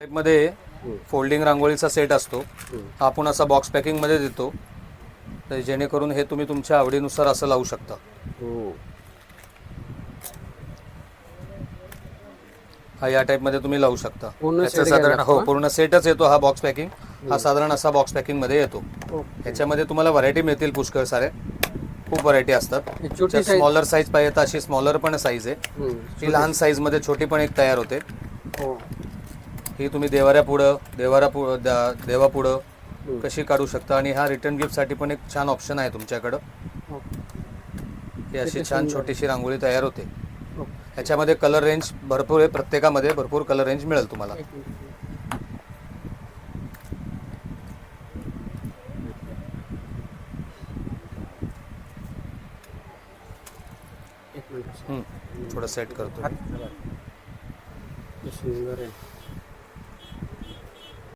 मध्ये folding रांगोळीचा set असतो. आपण असा बॉक्स पॅकिंग मध्ये देतो, तर जेणेकरून हे तुम्ही तुमच्या आवडीनुसार असं लावू शकता. हा या टाइप मध्ये तुम्ही लावू शकता. याचा साधारण पूर्ण सेटच येतो हा बॉक्स पॅकिंग. हा साधारण असा बॉक्स पॅकिंग मध्ये येतो. ह्याच्यामध्ये तुम्हाला व्हरायटी मिळतील पुष्कळ सारे, खूप व्हरायटी असतात. स्मॉलर साईज पाहिजे तर अशी स्मॉलर पण साईज आहे. ही लहान साईज मध्ये छोटी पण एक तयार होते. ही तुम्ही देवापुढं कशी काढू शकता. आणि हा रिटर्न गिफ्ट साठी पण एक छान ऑप्शन आहे तुमच्याकडं. ही अशी छान छोटीशी रांगोळी तयार होते. ह्याच्यामध्ये कलर रेंज भरपूर आहे, प्रत्येकामध्ये भरपूर कलर रेंज मिळेल तुम्हाला. थोडं सेट करतो. सुंदर आहे.